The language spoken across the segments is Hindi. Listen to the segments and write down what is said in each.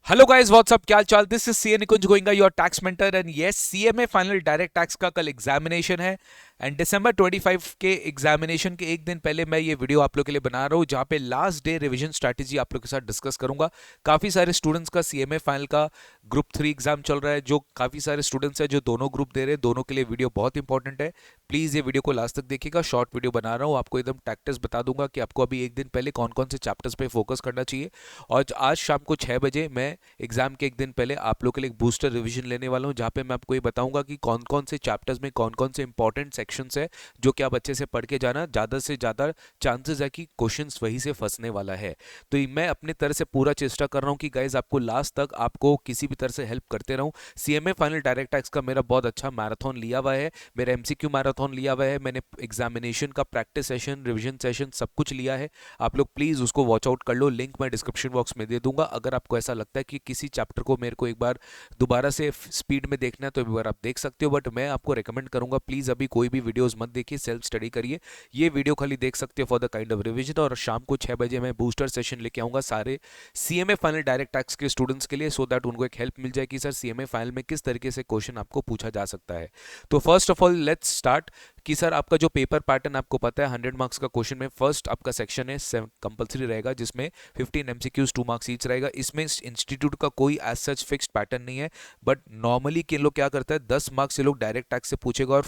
हेलो गाइस व्हाट्सअप, क्या हाल चाल। This is CA Nikunj Goenka your tax mentor and yes, CMA final direct tax का कल एग्जामिनेशन है एंड दिसंबर 25 के एग्जामिनेशन के एक दिन पहले मैं ये वीडियो आप लोग के लिए बना रहा हूँ जहाँ पे लास्ट डे रिवीजन स्ट्रैटेजी आप लोग के साथ डिस्कस करूंगा। काफ़ी सारे स्टूडेंट्स का सीएमए फाइनल का ग्रुप 3 एग्जाम चल रहा है, जो काफ़ी सारे स्टूडेंट्स हैं जो दोनों ग्रुप दे रहे हैं, दोनों के लिए वीडियो बहुत इंपॉर्टेंट है। प्लीज़ ये वीडियो को लास्ट तक देखिएगा। शॉर्ट वीडियो बना रहा हूँ, आपको एकदम टैक्टिस बता दूंगा कि आपको अभी एक दिन पहले कौन कौन से चैप्टर्स पे फोकस करना चाहिए। और आज शाम को 6 बजे मैं एग्जाम के एक दिन पहले आप लोग के लिए एक बूस्टर रिवीजन लेने वाला हूं, जहां पे मैं आपको ये बताऊंगा कि कौन कौन से चैप्टर्स में कौन कौन से इंपॉर्टेंट सेक्शंस है जो कि आप अच्छे से पढ़ के जाना। ज़्यादा से ज़्यादा चांसेस है कि क्वेश्चंस वहीं से फंसने वाला है। तो मैं अपने तरह से पूरा चेष्टा कर रहा हूँ कि गाइज आपको लास्ट तक आपको किसी भी तरह से हेल्प करते रहूँ। सीएमए फाइनल डायरेक्ट टैक्स का मेरा बहुत अच्छा मैराथन लिया हुआ है, मेरा एमसीक्यू मैराथन लिया हुआ है, मैंने एग्जामिनेशन का प्रैक्टिस सेशन, रिविजन सेशन सब कुछ लिया है। आप लोग प्लीज़ उसको वॉच आउट कर लो, लिंक मैं डिस्क्रिप्शन बॉक्स में दे दूंगा। अगर आपको ऐसा लगता है कि किसी चैप्टर को मेरे को एक बार दोबारा से स्पीड में देखना है तो एक बार आप देख सकते हो, बट मैं आपको रिकमेंड करूंगा प्लीज़ अभी कोई भी वीडियोस मत देखिए, सेल्फ स्टडी करिए। ये वीडियो खाली देख सकते हो for the kind of revision. और शाम को 6 बजे मैं बूस्टर सेशन लेके आऊंगा सारे सीएमए फाइनल डायरेक्ट टैक्स के स्टूडेंट्स के लिए, सो दैट उनको एक हेल्प मिल जाए कि सर सीएमए फाइनल में किस तरीके से क्वेश्चन आपको पूछा जा सकता है। तो first of all let's start कि सर आपका जो पेपर पैटर्न आपको पता है 100 मार्क्स का क्वेश्चन में फर्स्ट आपका सेक्शन है कंपलसरी रहेगा, जिसमें 15 एमसीक्यूज 2 मार्क्स ईच रहेगा। इसमें इंस्टीट्यूट का कोई एज सच फिक्स्ड पैटर्न नहीं है, बट नॉर्मली के लोग क्या करता है 10 मार्क्स से लोग डायरेक्ट टैक्स से पूछेगा और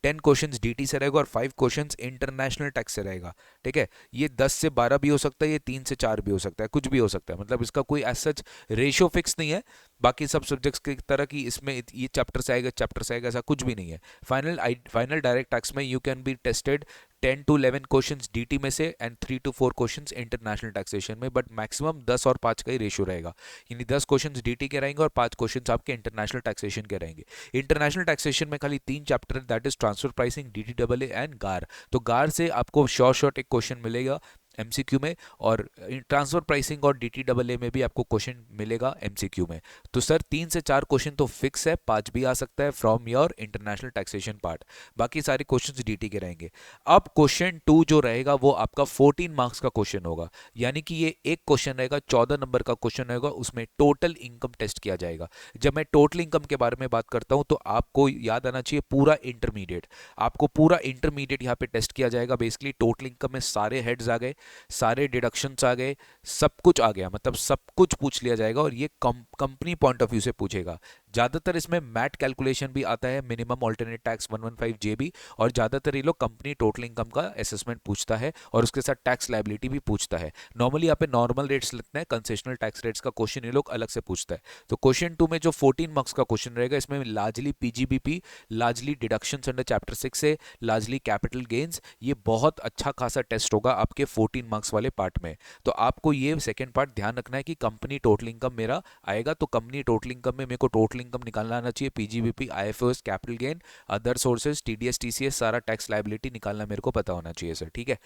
10 क्वेश्चन डीटी से रहेगा और 5 क्वेश्चन इंटरनेशनल टैक्स से रहेगा। ठीक है, ये 10 से 12 भी हो सकता है, ये 3 से 4 भी हो सकता है, कुछ भी हो सकता है, मतलब इसका कोई एज सच रेशियो फिक्स नहीं है। बाकी सब सब्जेक्ट्स की तरह की इसमें ये चैप्टर से आएगा चैप्टर से आएगा ऐसा कुछ भी नहीं है। फाइनल डायरेक्ट टैक्स में you can be tested 10 to 11 questions DT में से and 3 to 4 questions international taxation में, बट मैक्सिमम 10 और 5 का ही रेशियो रहेगा। यानी 10 क्वेश्चंस डीटी के रहेंगे और 5 क्वेश्चंस आपके इंटरनेशनल टैक्सेशन के रहेंगे। इंटरनेशनल टैक्सेशन में खाली 3 chapter, that is transfer pricing, DT double A and GAAR. तो गार से आपको शॉर्ट एक क्वेश्चन मिलेगा एमसीक्यू में, और ट्रांसफर प्राइसिंग और डीटी डबल ए में भी आपको क्वेश्चन मिलेगा एमसीक्यू में। तो सर 3 से 4 क्वेश्चन तो फिक्स है, 5 भी आ सकता है from your international taxation part. बाकी सारे क्वेश्चंस डीटी के रहेंगे। अब क्वेश्चन 2 जो रहेगा वो आपका 14 मार्क्स का क्वेश्चन होगा, यानी कि ये एक क्वेश्चन रहेगा, 14 नंबर का क्वेश्चन रहेगा, उसमें टोटल इनकम टेस्ट किया जाएगा। जब मैं टोटल इनकम के बारे में बात करता हूं तो आपको याद आना चाहिए पूरा इंटरमीडिएट। आपको पूरा इंटरमीडिएट यहाँ पे टेस्ट किया जाएगा। बेसिकली टोटल इनकम में सारे हेड्स आ गए, सारे डिडक्शंस आ गए, सब कुछ आ गया, मतलब सब कुछ पूछ लिया जाएगा और ये कंपनी पॉइंट ऑफ व्यू से पूछेगा। ज्यादातर इसमें मैट कैलकुलेशन भी आता है, मिनिमम ऑल्टरनेट टैक्स 115 जेबी, और ज्यादातर ये लोग कंपनी टोटल इनकम का असेसमेंट पूछता है और उसके साथ टैक्स लायबिलिटी भी पूछता है। नॉर्मली यहाँ पे नॉर्मल रेट्स लगते हैं, कंसेशनल टैक्स रेट्स का क्वेश्चन ये लोग अलग से पूछता है। तो क्वेश्चन 2 में जो 14 मार्क्स का क्वेश्चन रहेगा, इसमें largely PGBP, largely deductions under chapter 6 से, लार्जली कैपिटल गेन्स, ये बहुत अच्छा खासा टेस्ट होगा आपके 14 मार्क्स वाले पार्ट में। तो आपको ये सेकंड पार्ट ध्यान रखना है कि कंपनी टोटल इनकम मेरा आएगा, तो कंपनी टोटल इनकम में मेरे को टोटल इनकम निकालना आना चाहिए, PGBP, IFOS, capital gain, other sources, TDS, TCS, सारा टैक्स लायबिलिटी निकालना मेरे को पता होना चाहिए सर। ठीक है,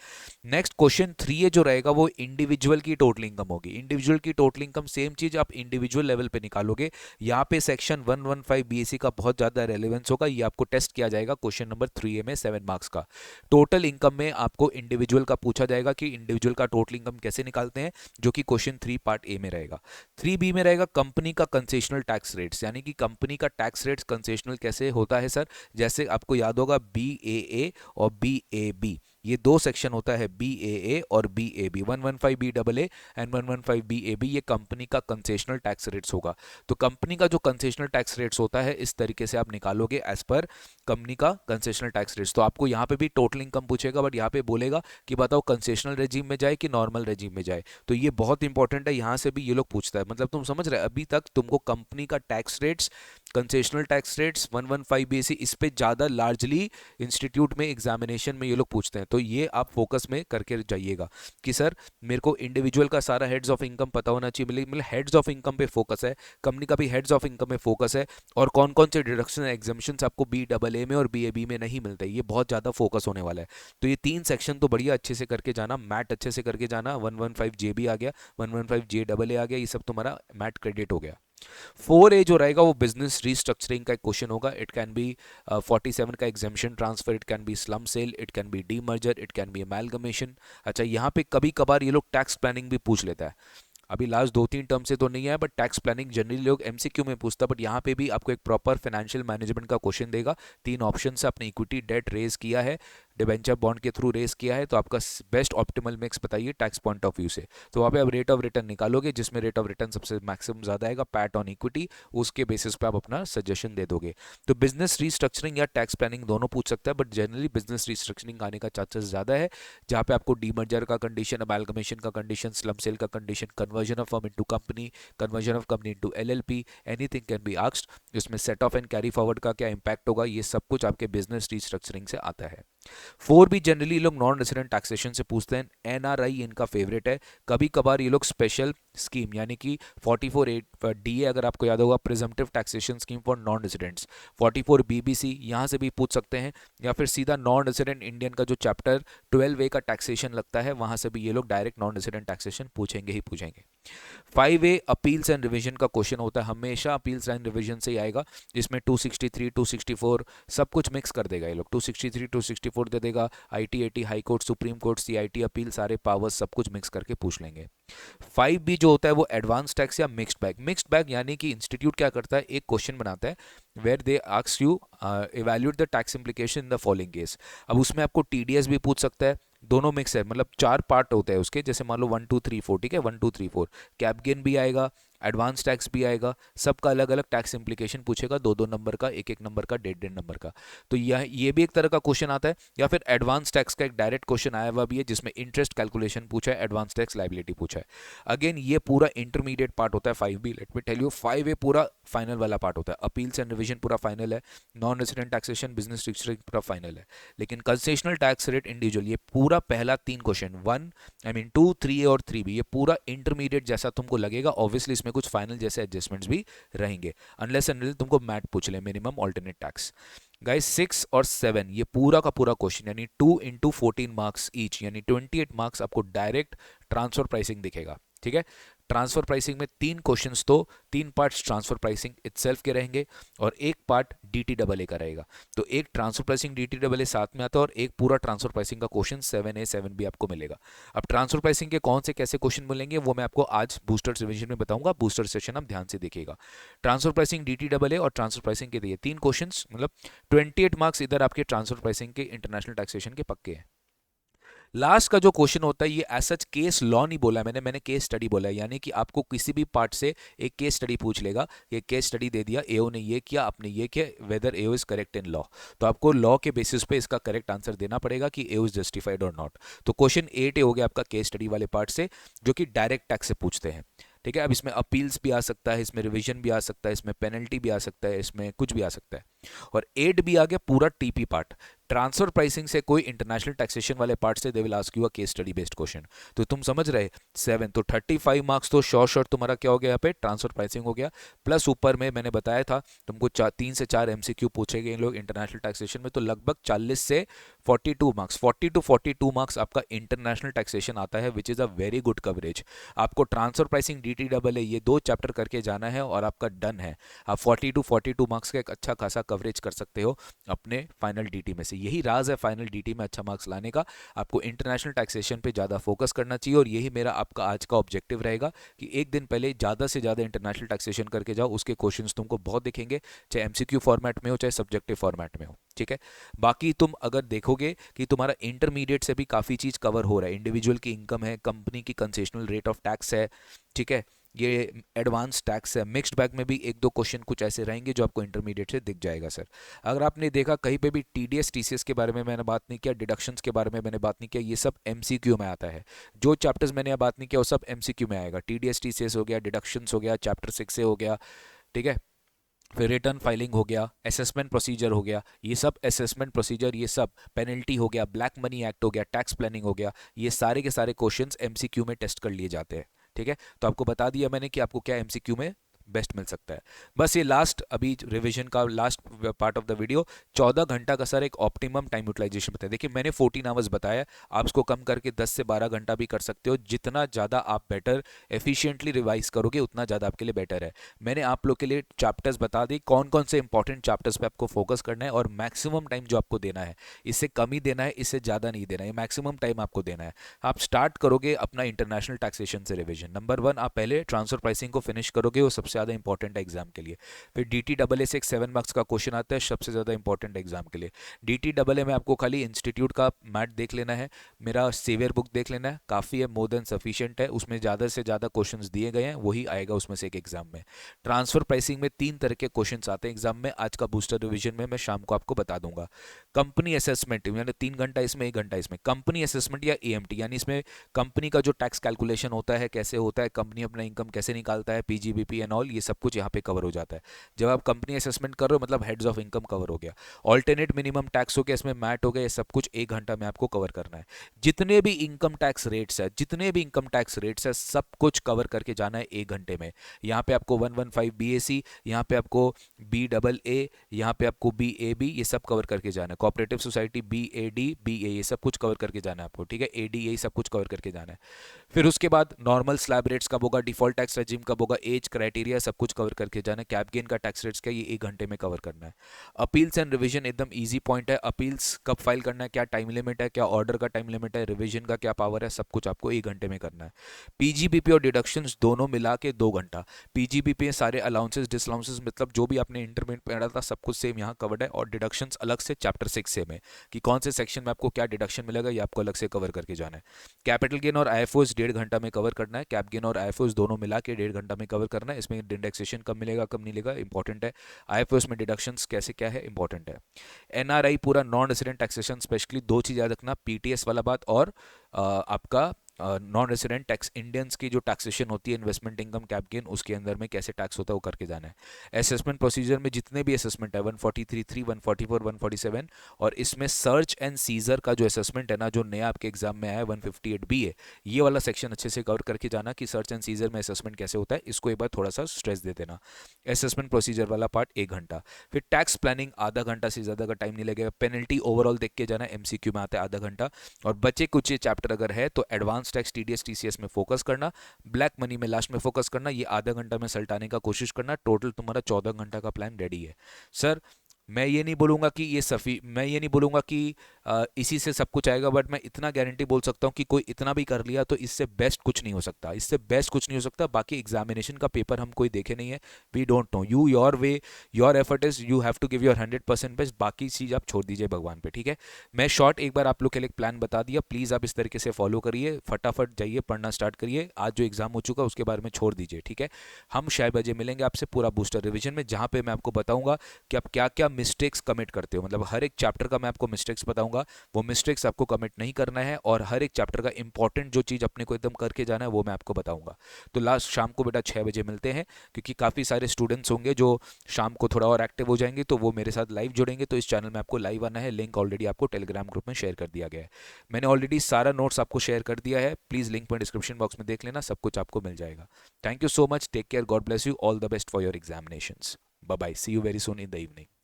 नेक्स्ट क्वेश्चन 3 जो रहेगा वो इंडिविजुअल की टोटल इनकम होगी। इंडिविजुअल की टोटल इनकम सेम चीज आप इंडिविजुअल लेवल पे निकालोगे। यहाँ पे सेक्शन 115 बीएससी का बहुत ज्यादा रेलेवेंस होगा, ये आपको टेस्ट किया जाएगा क्वेश्चन नंबर 3 में 7 मार्क्स का। टोटल इनकम में आपको इंडिविजुअल का पूछा जाएगा कि इंडिविजुअल का टोटल इनकम कैसे निकालते हैं, जो कि क्वेश्चन 3 पार्ट ए में रहेगा। 3 बी में रहेगा कंपनी का कंसेशनल टैक्स रेट्स, यानी कि कंपनी का टैक्स रेट्स कंसेशनल कैसे होता है सर। जैसे आपको याद होगा बी ए ए और बी ए बी, ये दो सेक्शन होता है, बी ए ए और B A B, 115 B double A and 115 B A B, ये कंपनी का कंसेशनल टैक्स रेट्स होगा। तो कंपनी का जो कंसेशनल टैक्स रेट्स होता है इस तरीके से आप निकालोगे एज पर कंपनी का कंसेशनल टैक्स रेट्स। तो आपको यहाँ पे भी टोटल इनकम पूछेगा, बट यहाँ पे बोलेगा कि बताओ कंसेशनल रेजिम में जाए कि नॉर्मल रेजिम में जाए। तो ये बहुत इंपॉर्टेंट है, यहाँ से भी ये लोग पूछता है, मतलब तुम समझ रहे अभी तक तुमको कंपनी का tax rates, concessional tax rates, 115 BSc, इस पे ज़्यादा लार्जली इंस्टीट्यूट में एग्जामिनेशन में ये लोग पूछते हैं। तो ये आप फोकस में करके जाइएगा कि सर मेरे को इंडिविजुअल का सारा हेड्स ऑफ इनकम पता होना चाहिए, मतलब हेड्स ऑफ इनकम पे फोकस है, कंपनी का भी हेड्स ऑफ इनकम में फोकस है, और कौन कौन से डिडक्शन एग्जामिशंस आपको बी डबल ए में और बी ए बी में नहीं मिलते, ये बहुत ज़्यादा फोकस होने वाला है। तो ये 3 सेक्शन तो बढ़िया अच्छे से करके जाना, मैट अच्छे से करके जाना, 115 जे भी आ गया, 115 जे डबल ए आ गया, ये सब तुम्हारा मैट क्रेडिट हो गया। 4 ए जो रहेगा वो बिजनेस रीस्ट्रक्चरिंग का एक क्वेश्चन होगा। इट कैन बी 47 का exemption transfer, it can be slump sale, it can be demerger, it can be amalgamation. अच्छा, यहाँ पे कभी कभार ये लोग टैक्स प्लानिंग भी पूछ लेता है। अभी लास्ट 2-3 टर्म से तो नहीं है, बट टैक्स प्लानिंग जनरली लोग एमसीक्यू में पूछता है, बट यहाँ पे भी आपको एक प्रॉपर फाइनेंशियल मैनेजमेंट का क्वेश्चन देगा। 3 ऑप्शन से आपने इक्विटी डेट रेज किया है, डिबेंचर बॉन्ड के थ्रू रेस किया है, तो आपका बेस्ट ऑप्टिमल मिक्स बताइए टैक्स पॉइंट ऑफ व्यू से। तो वहाँ पे आप रेट ऑफ रिटर्न निकालोगे, जिसमें रेट ऑफ रिटर्न सबसे मैक्सिमम ज़्यादा आएगा पैट ऑन इक्विटी, उसके बेसिस पे आप अपना सजेशन दे दोगे। तो बिजनेस रीस्ट्रक्चरिंग या टैक्स प्लानिंग दोनों पूछ सकता है, बट जनरली बिजनेस रीस्ट्रक्चरिंग आने का चांसेस ज़्यादा है, जहाँ पे आपको डीमर्जर का कंडीशन, अमालगमेशन का कंडीशन, स्लम सेल का condition, conversion of firm into company, conversion of company into LLP, anything can be asked. इसमें set off and carry forward का क्या इंपैक्ट होगा, ये सब कुछ आपके बिजनेस रीस्ट्रक्चरिंग से आता है। 4 भी जनरली लोग नॉन रेजिडेंट टैक्सेशन से पूछते हैं, एनआरआई इनका फेवरेट है। कभी कभार ये लोग स्पेशल स्कीम यानी कि 44(8) डी अगर आपको याद होगा, presumptive taxation scheme for non residents, 44 BBC यहाँ से भी पूछ सकते हैं, या फिर सीधा नॉन रेजिडेंट इंडियन का जो चैप्टर 12A का टैक्सेशन लगता है, वहां से भी ये लोग डायरेक्ट नॉन रेजिडेंट टैक्सेशन पूछेंगे ही पूछेंगे। 5A अपील्स एंड रिवीजन का क्वेश्चन होता है, हमेशा अपील्स एंड रिवीजन से ही आएगा, जिसमें 263, 264 सब कुछ मिक्स कर देगा ये लोग। 263, 264 दे देगा, IT, high court, supreme court, CIT appeal, सारे पावर्स सब कुछ मिक्स करके पूछ लेंगे। 5B जो होता है वो एडवांस टैक्स या मिक्स्ड बैग। मिक्स्ड बैग यानी कि इंस्टीट्यूट क्या करता है, एक क्वेश्चन बनाता है where they ask you evaluate the tax implication in the following case. अब उसमें आपको TDS भी पूछ सकता है, दोनों मिक्स है, मतलब 4 पार्ट होते हैं उसके, जैसे मान लो 1 2 3 4, ठीक है, 1 2 3 4, कैप गेन भी आएगा, एडवांस टैक्स भी आएगा, सबका अलग अलग टैक्स इंप्लीकेशन पूछेगा, 2 2 नंबर का, 1 1 नंबर का, 1.5 1.5 नंबर का। तो ये भी एक तरह का क्वेश्चन आता है। या फिर एडवांस टैक्स का एक डायरेक्ट क्वेश्चन आया हुआ भी है, जिसमें इंटरेस्ट कैलकुलेशन पूछा है, एडवांस टैक्स लायबिलिटी पूछा है। अगेन ये पूरा इंटरमीडिएट पार्ट होता है 5B। Let me tell you, 5A पूरा फाइनल वाला पार्ट होता है, अपील्स एंड रिवीजन पूरा फाइनल है, non resident taxation, business restriction पूरा फाइनल है, लेकिन कंसेशनल टैक्स रेट इंडिविजुअल, ये पूरा पहला 3 क्वेश्चन 2 3A और 3B, ये पूरा इंटरमीडिएट जैसा तुमको लगेगा। ऑब्वियसली इसमें कुछ फाइनल जैसे एडजस्टमेंट्स भी रहेंगे, अनलेस एंड अनटिल तुमको मैट पूछ ले, मिनिमम ऑल्टरनेट टैक्स। गाइस 6 और 7 ये पूरा का पूरा क्वेश्चन, यानी 2 into 14 मार्क्स ईच, यानी 28 मार्क्स आपको डायरेक्ट ट्रांसफर प्राइसिंग दिखेगा। ठीक है, ट्रांसफर प्राइसिंग में 3 क्वेश्चंस, तो 3 पार्ट्स ट्रांसफर प्राइसिंग इटसेल्फ के रहेंगे और एक पार्ट DTAA का रहेगा। तो एक ट्रांसफर प्राइसिंग DTAA साथ में आता है और एक पूरा ट्रांसफर प्राइसिंग का क्वेश्चन 7A 7B आपको मिलेगा। अब ट्रांसफर प्राइसिंग के कौन से कैसे क्वेश्चन मिलेंगे वो मैं आपको आज बूस्टर रिवीजन में बताऊंगा, बूस्टर सेशन आप ध्यान से देखिएगा। ट्रांसफर प्राइसिंग DTAA और ट्रांसफर प्राइसिंग के दिए 3 क्वेश्चन, मतलब 28 मार्क्स इधर आपके ट्रांसफर प्राइसिंग के इंटरनेशनल टैक्सेशन के पक्के हैं। लास्ट का जो क्वेश्चन होता है, ये एज सच केस लॉ नहीं बोला मैंने केस स्टडी बोला है, यानी कि आपको किसी भी पार्ट से एक केस स्टडी पूछ लेगा, ये केस स्टडी दे दिया, एओ ने ये किया, आपने ये किया, whether AO is correct in law, तो आपको लॉ के बेसिस पे इसका करेक्ट आंसर देना पड़ेगा कि एओ इज जस्टिफाइड और नॉट। तो क्वेश्चन 8A हो गया आपका केस स्टडी वाले पार्ट से, जो कि डायरेक्ट टैक्स से पूछते हैं। ठीक है, अब इसमें अपील्स भी आ सकता है, इसमें रिवीजन भी आ सकता है, इसमें पेनल्टी भी आ सकता है, इसमें कुछ भी आ सकता है। और 8B आ गया पूरा TP पार्ट, ट्रांसफर प्राइसिंग से कोई इंटरनेशनल टैक्सेशन वाले पार्ट से they will ask you a case study based question. तो तुम समझ रहे 7, तो 35 मार्क्स तो शॉर्ट तुम्हारा क्या हो गया यहाँ पे, ट्रांसफर प्राइसिंग हो गया, प्लस ऊपर में मैंने बताया था तुमको 3 से 4 MCQ पूछेंगे इन लोग इंटरनेशनल टैक्सेशन में, तो लगभग 40 से 42 मार्क्स, 40 to 42 मार्क्स आपका इंटरनेशनल टैक्सेशन आता है, which is a very good coverage. आपको ट्रांसफर प्राइसिंग DTAA ये 2 चैप्टर करके जाना है और आपका डन है, आप 40 to 42 मार्क्स का एक अच्छा खासा कवरेज कर सकते हो अपने फाइनल DT में से। यही राज है फाइनल DT में अच्छा मार्क्स लाने का, आपको इंटरनेशनल टैक्सेशन पे ज़्यादा फोकस करना चाहिए, और यही मेरा आपका आज का ऑब्जेक्टिव रहेगा कि एक दिन पहले ज़्यादा से ज़्यादा इंटरनेशनल टैक्सेशन करके जाओ, उसके क्वेश्चंस तुमको बहुत दिखेंगे, चाहे MCQ फॉर्मेट में हो चाहे सब्जेक्टिव फॉर्मेट में हो। ठीक है, बाकी तुम अगर देखोगे कि तुम्हारा इंटरमीडिएट से भी काफ़ी चीज़ कवर हो रहा है, इंडिविजुअल की इनकम है, कंपनी की कंसेशनल रेट ऑफ टैक्स है, ठीक है, ये एडवांस टैक्स है, मिक्स्ड बैग में भी 1-2 क्वेश्चन कुछ ऐसे रहेंगे जो आपको इंटरमीडिएट से दिख जाएगा सर। अगर आपने देखा कहीं पे भी TDS TCS के बारे में मैंने बात नहीं किया, डिडक्शंस के बारे में मैंने बात नहीं किया, ये सब MCQ में आता है। जो चैप्टर्स मैंने बात नहीं किया वो सब MCQ में आएगा, TDS TCS हो गया, डिडक्शंस हो गया, चैप्टर 6 से हो गया, ठीक है, फिर रिटर्न फाइलिंग हो गया, असेसमेंट प्रोसीजर हो गया, ये सब असेसमेंट प्रोसीजर, ये सब पेनल्टी हो गया, ब्लैक मनी एक्ट हो गया, टैक्स प्लानिंग हो गया, ये सारे के सारे क्वेश्चंस MCQ में टेस्ट कर लिए जाते हैं। ठीक है, तो आपको बता दिया मैंने कि आपको क्या MCQ में बेस्ट मिल सकता है। बस ये लास्ट अभी रिवीजन का last part of the video, 14 घंटा का सर एक ऑप्टिमम टाइम यूटिलाइजेशन बताया। देखिए मैंने 14 आवर्स बताया, आप इसको कम करके 10 से 12 घंटा भी कर सकते हो। जितना ज़्यादा आप बेटर एफिशिएंटली रिवाइज करोगे उतना ज़्यादा आपके लिए बेटर है। मैंने आप लोग के लिए चैप्टर्स बता दी, कौन कौन से इंपॉर्टेंट चैप्टर्स पे आपको फोकस करना है और मैक्सिमम टाइम जो आपको देना है, इससे कम ही देना है, इससे ज़्यादा नहीं देना है, मैक्सिमम टाइम आपको देना है। आप स्टार्ट करोगे अपना इंटरनेशनल टैक्सेशन से रिवीजन। नंबर 1, आप पहले ट्रांसफर प्राइसिंग को फिनिश करोगे, वो सबसे ज़्यादा इंपॉर्टेंट है एग्जाम के लिए। फिर DTAA से एक 7 मार्क्स का क्वेश्चन आता है, सबसे ज़्यादा इंपॉर्टेंट एग्जाम के लिए। DTAA में आपको खाली इंस्टीट्यूट का मैट देख लेना है, मेरा सेवियर बुक देख लेना है, काफ़ी है, मोर देन सफिशिएंट है। उसमें ज़्यादा से ज़्यादा क्वेश्चंस दिए गए हैं, वही आएगा उसमें से एक एग्जाम में। ट्रांसफर प्राइसिंग में 3 तरह के क्वेश्चंस आते हैं एग्जाम में। आज का बूस्टर रिवीजन में मैं शाम को आपको बता दूंगा। कंपनी असेसमेंट यानी 3 घंटा इसमें, 1 घंटा इसमें। कंपनी असेसमेंट या AMT यानी इसमें कंपनी का जो टैक्स कैलकुलेशन होता है, कैसे होता है, कंपनी अपना इनकम कैसे निकालता है, PGBP एंड ऑल, ये सब कुछ यहाँ पे कवर हो जाता है। जब आप कंपनी असेसमेंट कर रहे हो मतलब हेड्स ऑफ इनकम कवर हो गया। ऑल्टरनेट मिनिमम टैक्स हो गया, इसमें मैट हो गया, ये सब कुछ 1 घंटा में आपको कवर करना है। जितने भी इनकम टैक्स रेट्स है, जितने भी इनकम टैक्स रेट्स है, सब कुछ कवर करके जाना है 1 घंटे में। यहाँ पे आपको 115 BAC, यहाँ पे आपको BAA, यहाँ पे आपको BAB, ये सब कवर करके जाना है। कोऑपरेटिव सोसाइटी BAD BA, ये सब कुछ कवर करके जाना है आपको, ठीक है। ADA, सब कुछ कवर करके जाना है। फिर उसके बाद नॉर्मल स्लैब रेट्स कब होगा, डिफॉल्ट टैक्स रेजिम कब होगा, एज क्राइटेरिया, सब कुछ कवर करके जाना है। कैप गेन का टैक्स रेट्स क्या, ये 1 घंटे में कवर करना है। अपील्स एंड रिवीजन एकदम ईजी पॉइंट है। अपील्स कब फाइल करना है, क्या टाइम लिमिट है, क्या ऑर्डर का टाइम लिमिट है, रिवीजन का क्या पावर है, सब कुछ आपको 1 घंटे में करना है। PGBP और डिडक्शंस दोनों मिला के 2 घंटा। PGBP सारे अलाउंसेस डिसअलाउंसेस, मतलब जो भी आपने इंटरमीडिएट में पढ़ा था सब कुछ सेम यहाँ कवर्ड है। और डिडक्शंस अलग से चैप्टर 6 से में, कि कौन से सेक्शन में आपको क्या डिडक्शन मिलेगा, ये आपको अलग से कवर करके जाना है। कैपिटल गेन और IFOs 1.5 घंटा में कवर करना है। कैप गेन और IFOs दोनों मिला के 1.5 घंटा में कवर करना है। इसमें इंडेक्सेशन कब मिलेगा कब नहीं मिलेगा इंपॉर्टेंट है। IFOs में डिडक्शंस कैसे क्या है इंपॉर्टेंट है। NRI पूरा नॉन रेसिडेंट टैक्सेशन, स्पेशली 2 चीज़ याद रखना, PTS वाला बात और आपका नॉन रेसिडेंट टैक्स इंडियंस की जो टैक्सेशन होती है, इन्वेस्टमेंट इनकम, कैप गेन, उसके अंदर में कैसे टैक्स होता है वो करके जाना है। असेसमेंट प्रोसीजर में जितने भी असेसमेंट है 143(3), 144, 147, और इसमें सर्च एंड सीजर का जो असेसमेंट है ना, जो नया आपके एग्जाम में आया है 158B है, ये वाला सेक्शन अच्छे से कवर करके जाना कि सर्च एंड सीजर में असेसमेंट कैसे होता है, इसको एक बार थोड़ा सा स्ट्रेस दे देना। असेसमेंट प्रोसीजर वाला पार्ट 1 घंटा। फिर टैक्स प्लानिंग आधा घंटा से ज़्यादा का टाइम नहीं लगेगा। पेनल्टी ओवरऑल देख के जाना, MCQ में आता है आधा घंटा। और बचे कुछ चैप्टर अगर है तो एडवांस टैक्स, TDS TCS में फोकस करना, ब्लैक मनी में लास्ट में फोकस करना, ये आधा घंटा में सल्टाने का कोशिश करना। टोटल तुम्हारा 14 घंटा का प्लान रेडी है। सर मैं ये नहीं बोलूँगा कि मैं ये नहीं बोलूँगा कि इसी से सब कुछ आएगा, बट मैं इतना गारंटी बोल सकता हूँ कि कोई इतना भी कर लिया तो इससे बेस्ट कुछ नहीं हो सकता, इससे बेस्ट कुछ नहीं हो सकता। बाकी एग्जामिनेशन का पेपर हम कोई देखे नहीं है, we don't know, you your way, your effort is, you have to give your 100% best, बाकी चीज़ आप छोड़ दीजिए भगवान पे, ठीक है। मैं शॉर्ट एक बार आप लोग के लिए प्लान बता दिया, प्लीज़ आप इस तरीके से फॉलो करिए, फटाफट जाइए पढ़ना स्टार्ट करिए। आज जो एग्जाम हो चुका उसके बारे में छोड़ दीजिए, ठीक है। हम 6 बजे मिलेंगे आपसे पूरा बूस्टर रिविजन में, जहाँ पे मैं आपको बताऊंगा कि आप क्या क्या मिस्टेक्स कमिट करते हो, मतलब हर एक चैप्टर का मैं आपको मिस्टेक्स बताऊंगा, वो मिस्टेक्स आपको कमिट नहीं करना है, और हर एक चैप्टर का इंपॉर्टेंट जो चीज़ अपने को एकदम करके जाना है वो मैं आपको बताऊंगा। तो लास्ट शाम को बेटा 6 बजे मिलते हैं, क्योंकि काफ़ी सारे स्टूडेंट्स होंगे जो शाम को थोड़ा और एक्टिव हो जाएंगे, तो वो मेरे साथ लाइव जुड़ेंगे। तो इस चैनल में आपको लाइव आना है, लिंक ऑलरेडी आपको टेलीग्राम ग्रुप में शेयर कर दिया गया है। मैंने ऑलरेडी सारा नोट्स आपको शेयर कर दिया है, प्लीज़ लिंक में डिस्क्रिप्शन बॉक्स में देख लेना, सब कुछ आपको मिल जाएगा। Thank you so much, take care, God bless you, all the best for your examinations, bye bye, see you very soon in the evening.